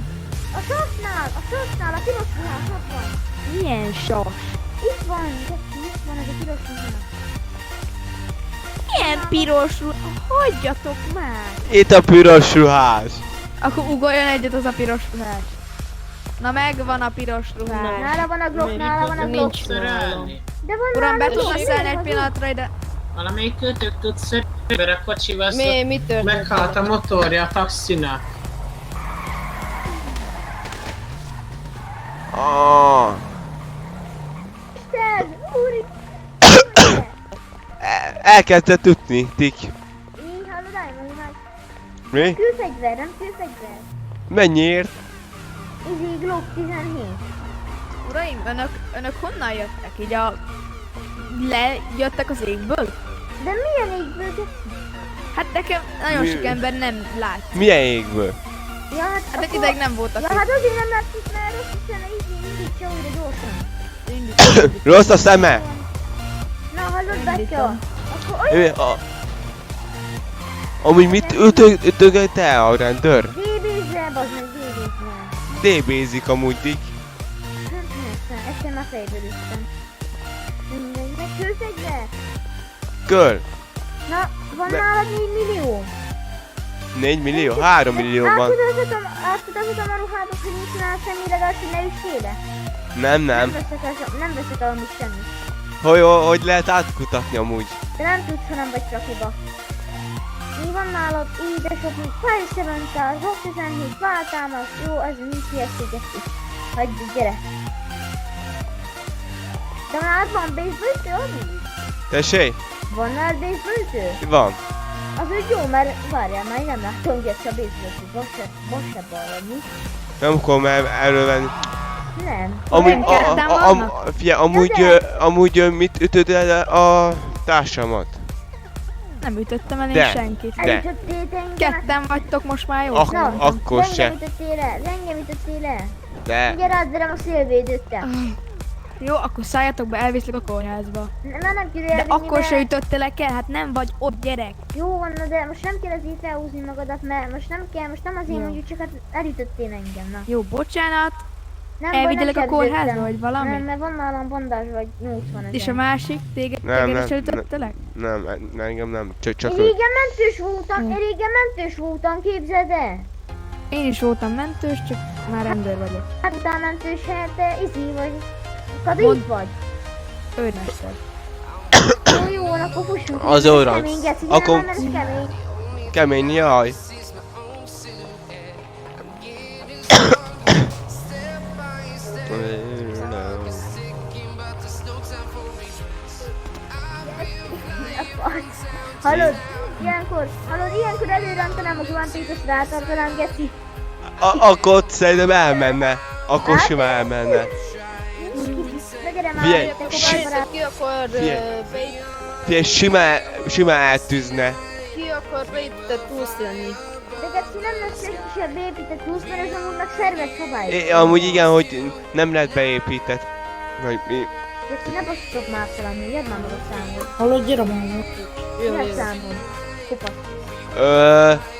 Speaker 8: A sosnál! A piros ruhás ott van!
Speaker 7: Milyen sos?
Speaker 8: Itt van! Itt van ez a piros ruhás!
Speaker 7: Milyen piros ruhás? Hagyjatok már!
Speaker 2: Itt a piros ruhás.
Speaker 7: Akkor ugorjon egyet az a piros ruhás. Na megvan a piros ruhás.
Speaker 8: Nála van a glock, nála van a glock!
Speaker 3: Nincs nálam.
Speaker 8: De van
Speaker 7: Uram, be
Speaker 8: nála
Speaker 7: tudna
Speaker 8: glock,
Speaker 7: szállni egy
Speaker 8: az
Speaker 7: pillanatra ide?
Speaker 4: Valamelyik kötök tud szerint a kocsival,
Speaker 3: Mi történt?
Speaker 4: meghalt a motorja a taxinak.
Speaker 2: Ah.
Speaker 8: Isten! Úri!
Speaker 2: Elkezdett ütni, Tik.
Speaker 8: Így hallod, állj meg!
Speaker 2: Mi?
Speaker 8: Külfegyver, nem külfegyver!
Speaker 2: Mennyiért?
Speaker 8: Izé glock 17.
Speaker 7: Uraim, önök honnan jöttek? Így lejöttek az égből?
Speaker 8: De milyen égből?
Speaker 7: Hát nekem nagyon
Speaker 2: Mi?
Speaker 7: sok ember nem lát.
Speaker 2: Milyen égből?
Speaker 8: Ja, hát
Speaker 7: Hát egy
Speaker 8: akkor-
Speaker 7: ideig nem voltak
Speaker 8: Ja,
Speaker 7: itt.
Speaker 8: hát azért nem látszik, mert rossz hiszen így indítsa újra gyorsan.
Speaker 2: Rossz a szeme?
Speaker 8: Na, hallod, Betya?
Speaker 7: Indítom.
Speaker 8: Akkor olyan
Speaker 2: Amúgy mit ütögött el a rendőr?
Speaker 8: DB-zzel, bazd meg, DB-zzel.
Speaker 2: DB-zik amúgy, Tik.
Speaker 8: Nem persze, ezt én már fejből üttem. Mindegy, meg külfegyver?
Speaker 2: Köl.
Speaker 8: Na, van
Speaker 2: Ne-
Speaker 8: nálad 4 millió?
Speaker 2: 4 millió? 3 millió van.
Speaker 8: Átudozhatom a ruhádok, hogy nincs nála semmi, legalább, hogy ne üssél le.
Speaker 2: Nem.
Speaker 8: Nem veszek el amúgy semmit.
Speaker 2: Hogy lehet átkutatni amúgy?
Speaker 8: De nem tudsz, ha nem vagy rakiba. Mi van nálad? Édesapjuk, Fire 7, Rock 17, váltámasz. Jó, ez nincs hülyeséget is. Hagyjuk, gyere. De nálad van baseballütő, amúgy?
Speaker 2: Tessék?
Speaker 8: Van nálad baseballütő?
Speaker 2: Van.
Speaker 8: Az úgy jó, mert várjál, már én nem láttam, hogy ezt a baseballütőt. Most se balra, mi?
Speaker 2: Nem akarom erről venni.
Speaker 8: Nem.
Speaker 2: Amúgy mit ütöd el a társamat?
Speaker 7: Nem ütöttem el én
Speaker 2: De.
Speaker 7: senkit.
Speaker 2: De.
Speaker 8: Elütöttél engem?
Speaker 7: Ketten vagytok most már jó?
Speaker 2: Akkor se.
Speaker 8: Engem ütöttél le.
Speaker 2: De.
Speaker 8: Mindjárt átverem a szélvédőttel.
Speaker 7: Jó, akkor szálljatok be, elviszlek a kórházba.
Speaker 8: Már nem kell
Speaker 7: De
Speaker 8: elvinni,
Speaker 7: akkor
Speaker 8: mert-
Speaker 7: se ütöttelek el, hát nem vagy ott gyerek.
Speaker 8: Jó van, na de most nem kell azért felhúzni magadat, mert most nem kell, most nem azért
Speaker 7: Jó.
Speaker 8: mondjuk, csak hát elütöttél engem, na.
Speaker 7: Jó, bocsánat.
Speaker 8: Nem,
Speaker 7: Elvigyelek
Speaker 8: nem
Speaker 7: a kórházba,
Speaker 8: sebződtem.
Speaker 7: vagy valami?
Speaker 8: Nem, mert van nálam bandázs vagy 80 ezer.
Speaker 7: És a másik, téged is elütöttelek?
Speaker 2: Nem, engem nem. Csak
Speaker 8: Én régen mentős voltam, képzeld el!
Speaker 7: Én is voltam mentős, csak már rendőr vagyok.
Speaker 8: Hát utána mentős helyett te izi vagy. Kadit
Speaker 7: Mond-
Speaker 8: vagy.
Speaker 7: Őrmester.
Speaker 8: Jó, akkor fussunk.
Speaker 2: Az óra.
Speaker 8: Kemény, geci,
Speaker 2: Akkor-
Speaker 8: nem, kemény.
Speaker 2: Kemény, jaj.
Speaker 8: Hallod? Ilyenkor előrántanám a guantit, és rátartanám, geci.
Speaker 2: Akkor ott szerintem elmenne. Akkor simán elmenne.
Speaker 8: Na gyere már,
Speaker 2: Figyelj,
Speaker 8: jöttek a
Speaker 2: si-
Speaker 8: barbarát.
Speaker 3: Ki akar
Speaker 2: Figyelj, simán eltűzne.
Speaker 3: ki akar beépített túlsz lenni?
Speaker 8: De geci nem lesz legkisebb beépített plusz, mert ez amúgy szerves szabály.
Speaker 2: Amúgy igen, hogy nem lehet beépített. Vagy mi?
Speaker 8: Geci, ne basszatok már fel amúgy, jedd már meg a számot.
Speaker 3: Hallod, gyere már.
Speaker 8: Mi a számod? Kopasz.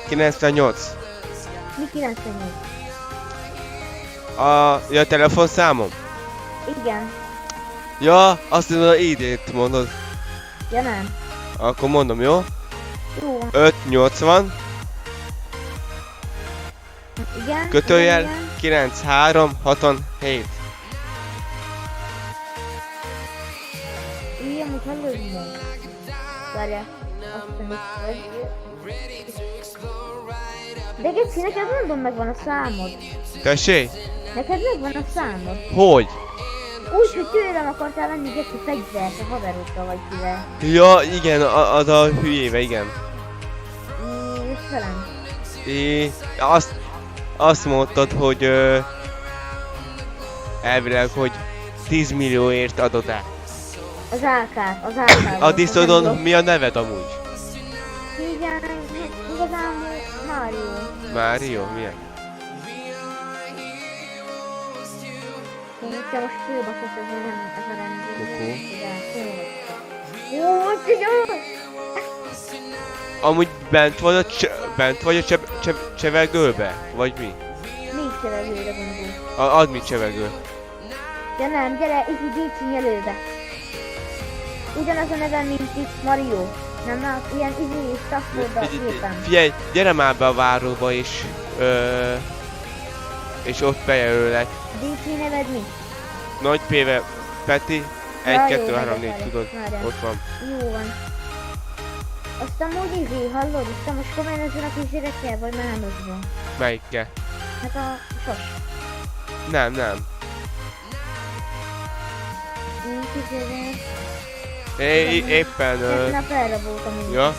Speaker 2: 98.
Speaker 8: Mi 98?
Speaker 2: Ja, a telefonszámom?
Speaker 8: Igen.
Speaker 2: Ja, azt mondod, hogy idét mondod.
Speaker 8: Ja nem.
Speaker 2: Akkor mondom, jó?
Speaker 8: Jó.
Speaker 2: 580,
Speaker 8: Igen.
Speaker 2: kötőjel,
Speaker 8: igen.
Speaker 2: 9367.
Speaker 8: Igen, mit hallod meg? Várjál. Azt hiszem, itt vagy. De geci, neked mondom, megvan a számod.
Speaker 2: Tessék?
Speaker 8: Neked megvan a számod.
Speaker 2: Hogy?
Speaker 8: Úgy, hogy tőlem akartál venni geci fegyvert, a haveroddal vagy kivel.
Speaker 2: Ja, igen, az a hülyéve, igen.
Speaker 8: És velem.
Speaker 2: Azt... azt mondtad, hogy elvileg, hogy 10 millióért adod el.
Speaker 8: Az AK.
Speaker 2: Addisonon mi a neved amúgy?
Speaker 8: Igen, igazából Mario.
Speaker 2: Mário? Milyen?
Speaker 8: Te most főbaszott, ez nem ez a rendőr.
Speaker 2: Kokó.
Speaker 8: Jó, most így
Speaker 2: Amúgy bent vagy a csevegőbe? Vagy mi?
Speaker 8: Még csevegőre gondolsz.
Speaker 2: Add mi csevegő.
Speaker 8: De nem, gyere, így Dicsi előbe. Ugyanaz a nevem, mint itt Mario. Nem lát, ilyen izé Staffordra képen.
Speaker 2: Figyelj, gyere már be a váróba és ott bejelölek.
Speaker 8: Dicsi neved mi?
Speaker 2: Nagy P-vel Peti, 1,
Speaker 8: Ja,
Speaker 2: 2,
Speaker 8: jó,
Speaker 2: 3, 4,
Speaker 8: megyek
Speaker 2: tudod,
Speaker 8: vele.
Speaker 2: ott van.
Speaker 8: Jó van. Azt amúgy izé, hallod? Azt most komolyan ezen a kis gyerekkel, vagy már nem az van?
Speaker 2: Melyikkel?
Speaker 8: Hát a sos.
Speaker 2: Nem. Éppen
Speaker 8: Egy nap erre voltam úgy.
Speaker 2: ja?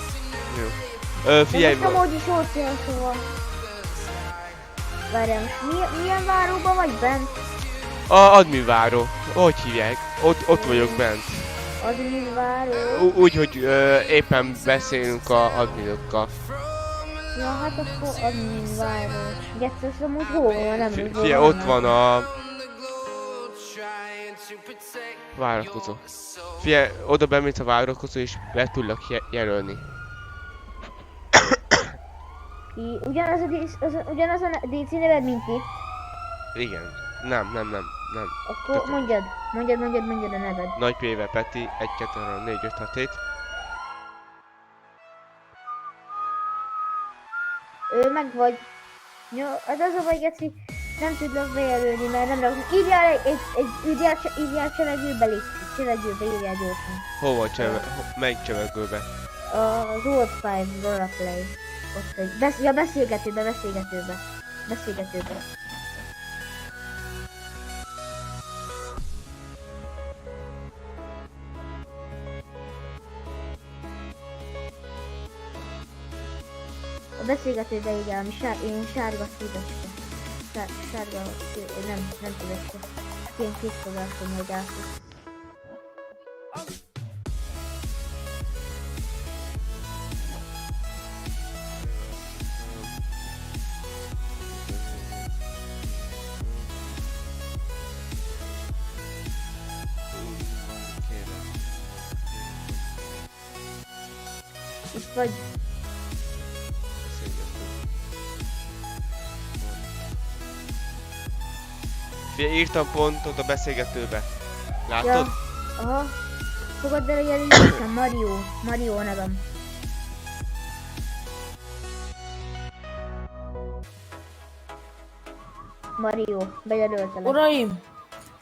Speaker 2: Jó. Figyelj,
Speaker 8: De most amúgy is ott jön, szóval. Várjál, most milyen váróban vagy bent?
Speaker 2: adminváró. Hogy hívják? Ott vagyok bent.
Speaker 8: Adminváró.
Speaker 2: Úgy, hogy éppen beszélünk a adminokkal.
Speaker 8: Ja, hát akkor adminváró. Getsz, azt amúgy hol van, nem úgy
Speaker 2: Figyelj, ott van a várakozó. Figyelj, oda bemész a várakozó és le tudlak jelölni.
Speaker 8: Ugyanaz a DC neved, mint itt?
Speaker 2: Igen. Nem.
Speaker 8: Akkor mondjad a neved.
Speaker 2: Nagy P-vel Peti, 1, 2, 3, 4, 5, 6, 7.
Speaker 8: Meg vagy. Jó, az a baj, Geci, nem tudlak bejelölni, mert nem raknak. Írjál csevegőbe, légy. Csevegőbe írjál gyorsan.
Speaker 2: Hova melyik csevegőbe?
Speaker 8: Az Old Five Roleplay. Ott egy. Beszélgetőbe. A beszélgetőbe írjál, ami én sárga szívecske. Sárga, nem szívecske. Ilyen készfogásom, hogy átsz. Itt vagy.
Speaker 2: Figyelj, írtam pontot a beszélgetőbe. Látod?
Speaker 8: Ja. Aha. Fogadd el a jelölésem, Mario a nevem. Mario, bejelöltelek.
Speaker 3: Uraim!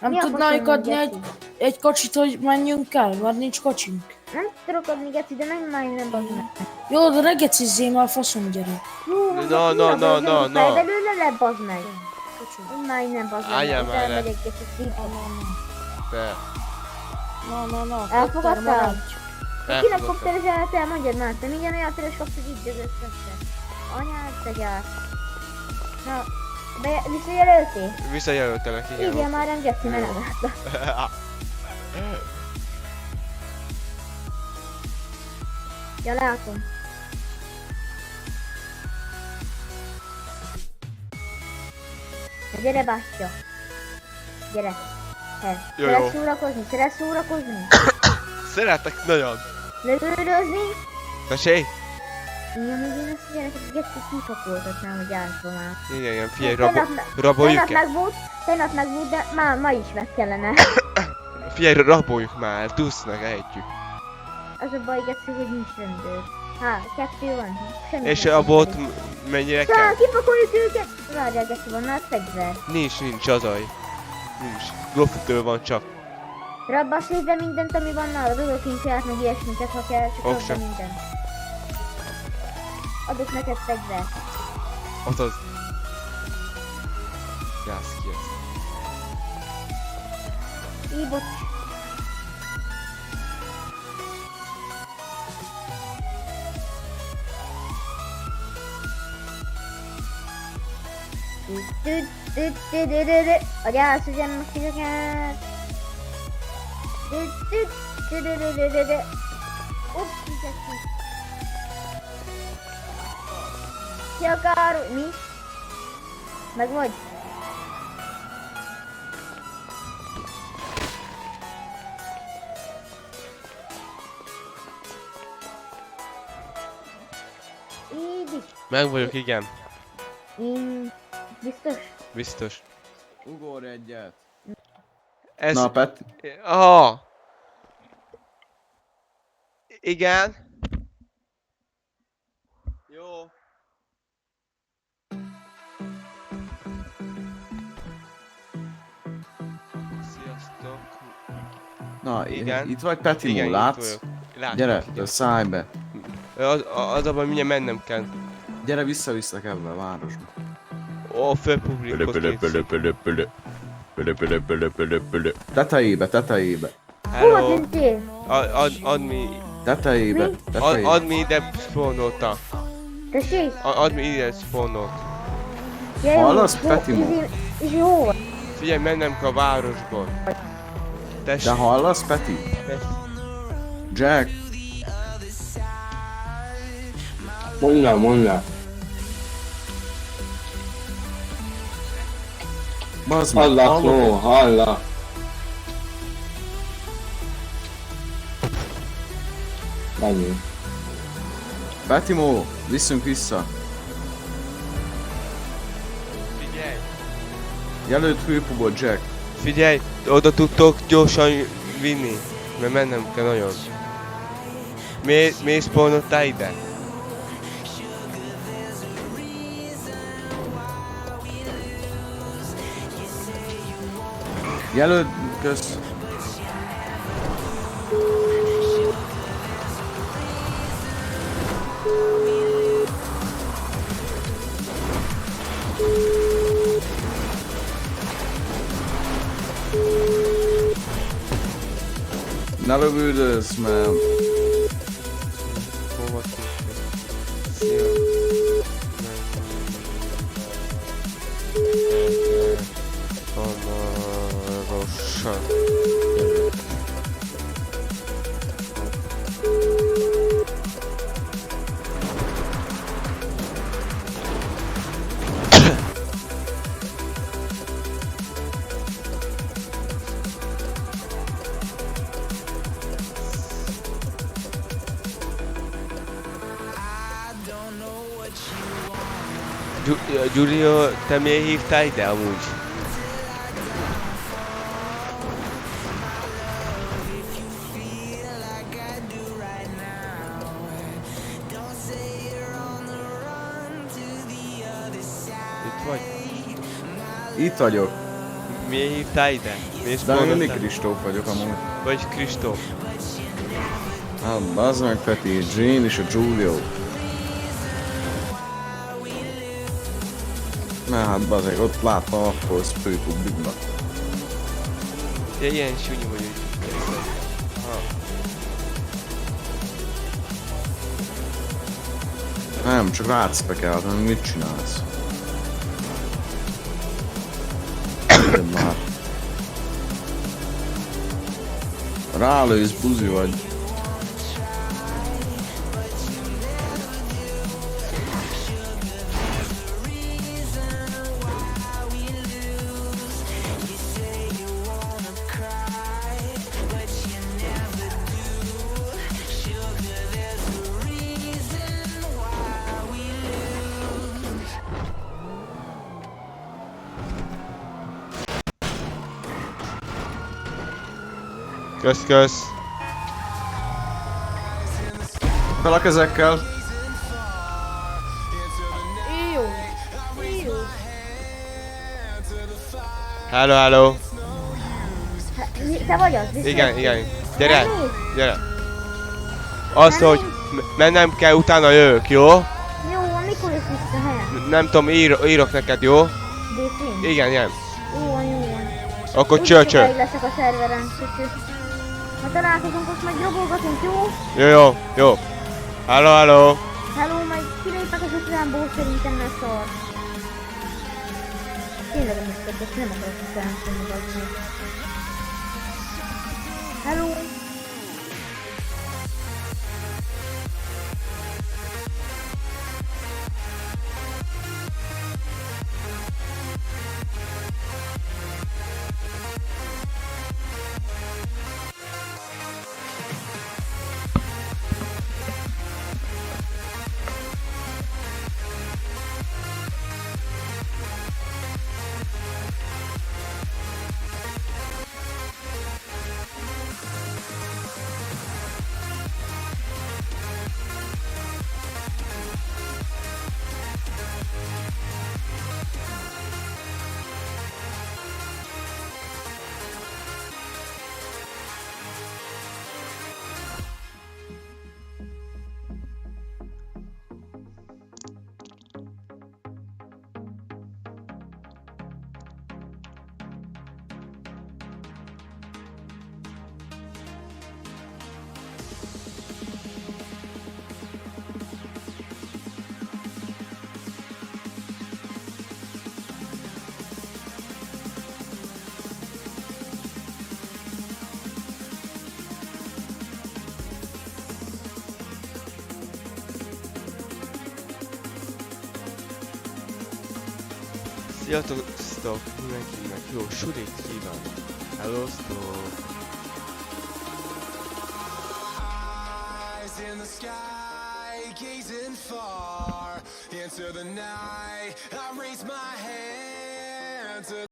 Speaker 3: Nem
Speaker 8: Mi a
Speaker 3: tudnáik
Speaker 8: faszom,
Speaker 3: adni
Speaker 8: Geci?
Speaker 3: egy kocsit, hogy menjünk el, mert nincs kocsink.
Speaker 8: Nem tudok adni, Geci, de nem bazd meg.
Speaker 3: Jó, de ne gecizzél már, faszom gyere.
Speaker 8: Jó,
Speaker 2: No.
Speaker 8: belőle le, bazd meg. Már nem bazd meg.
Speaker 2: Álljál már le.
Speaker 8: Elmegyek, Geci, szépen.
Speaker 2: Te.
Speaker 3: Na.
Speaker 8: Elfogadtál? Kinek
Speaker 2: Elfogadtam.
Speaker 8: koptál az el, mondjad már, te minden olyan teres kapsz, hogy így össze. Anyád, te gyár. Na, visszajelöltél?
Speaker 2: Visszajelöltelek, igen.
Speaker 8: Írjál már rám, Geci, mert nem látlak. Ja, látom. Na, gyere, bástya. Gyere.
Speaker 2: Jó.
Speaker 8: Szeretsz szórakozni?
Speaker 2: Szeretek nagyon.
Speaker 8: Lövődözni?
Speaker 2: Tessék?
Speaker 8: Igen, még én ezt a gyereket Geci kipakoltatnám a gyárba már.
Speaker 2: Igen, figyelj, raboljuk el.
Speaker 8: Tegnap meg volt, de ma is meg kellene.
Speaker 2: Figyelj, raboljuk már, dusznak, ejtjük.
Speaker 8: Az a baj, Geci, hogy nincs rendőr. 2 van. Semmi
Speaker 2: És
Speaker 8: nem
Speaker 2: a bot
Speaker 8: van.
Speaker 2: mennyire kell?
Speaker 8: Kipakoljuk őket! Várjál, Geci, van már fegyver.
Speaker 2: Nincs, azaj. Nincs. Lofütő van csak.
Speaker 8: Rabba szépen mindent, ami van nálad, adok inkább meg ilyesmiket, ha kell, csak
Speaker 2: Ok
Speaker 8: rabba
Speaker 2: sem.
Speaker 8: mindent. Adok neked fegyvert.
Speaker 2: Ott az. Gász ki ez.
Speaker 8: Így, bocs. A gyász ugyannak titeket. Ups, kiszedtük. Ki akar? Mi? Meg vagy? Így.
Speaker 2: Meg vagyok, igen.
Speaker 8: Biztos?
Speaker 2: Biztos.
Speaker 5: Ugorj egyet.
Speaker 2: Ez...
Speaker 5: Na, Pet.
Speaker 2: Ah. Igen. Jó. Sziasztok.
Speaker 5: Na,
Speaker 2: Igen.
Speaker 5: itt vagy Peti,
Speaker 2: Igen, itt
Speaker 5: látsz?
Speaker 2: vagyok. Látom,
Speaker 5: Gyere,
Speaker 2: igen.
Speaker 5: szállj be.
Speaker 2: Az abban mindjárt mennem kell.
Speaker 5: Gyere, visszaviszlek ebbe a városba.
Speaker 2: Ó, fölpublikot
Speaker 5: Tetejébe, tetejébe.
Speaker 8: Hova
Speaker 2: Hello.
Speaker 8: tűntél?
Speaker 2: Add mi...
Speaker 5: Tetejébe, tetejébe.
Speaker 2: Add mi ide spawnolta.
Speaker 8: Tessék?
Speaker 2: Add mi ide spawnolt.
Speaker 5: Hallasz, Petimo?
Speaker 8: És jó.
Speaker 2: Figyelj, mennem kell a városból.
Speaker 5: De hallasz, Peti? Jack.
Speaker 9: Mondd le.
Speaker 5: Bazd meg,
Speaker 9: Hallak, no, hallak. Menjünk.
Speaker 5: Petimo, viszünk vissza.
Speaker 2: Figyelj.
Speaker 5: Jelölt főpubot, Jack.
Speaker 2: Figyelj, oda tudtok gyorsan vinni. Mert mennem kell nagyon. Miért spawnottál ide?
Speaker 5: Jelölt, kösz. Ne lövődöz, man.
Speaker 2: Hova Szia. Hamarosan. Giulio, te miért hívtál ide amúgy? Itt vagy?
Speaker 5: Itt vagyok.
Speaker 2: Miért hívtál ide? Miért
Speaker 5: De mindig
Speaker 2: spawnottál?
Speaker 5: Kristóf vagyok amúgy.
Speaker 2: Vagy Kristóf?
Speaker 5: Hát, bazd meg, Peti, Jane és a Giulio. Na hát, bazd meg, ott láttam akkor ezt főpublikban.
Speaker 2: Te ilyen súnyi vagy, hogy... Ha.
Speaker 5: Nem, csak rátszpekeltem, mit csinálsz? Gyere már. Rálősz, buzi vagy.
Speaker 2: Kösz.
Speaker 5: Fel a kezekkel.
Speaker 3: Jó.
Speaker 2: Hello.
Speaker 8: Te vagy az? Biztos?
Speaker 2: Igen. Gyere.
Speaker 8: Nem
Speaker 2: Gyere. Azt,
Speaker 8: Nem
Speaker 2: hogy mennem kell, utána jövök, jó?
Speaker 8: Jó, mikor jössz vissza, helyen?
Speaker 2: Nem tudom, írok neked, jó?
Speaker 8: DC?
Speaker 2: Igen.
Speaker 8: Jó.
Speaker 2: Akkor
Speaker 8: Úgy
Speaker 2: cső.
Speaker 8: sokáig leszek a szerveren, cső. Ha találkozunk, azt majd robolgatunk, jó?
Speaker 2: Jó. Hello.
Speaker 8: Hello, majd kilépek az 50-ból, szerintem lesz szar. Tényleg nem érdekes, nem akarok utána vagy. Hello!
Speaker 2: Sziasztok mindenkinek, jó sudét kívánok! Hellosztok!
Speaker 1: Eyes in the sky, gazing far into the night. I raise my hand to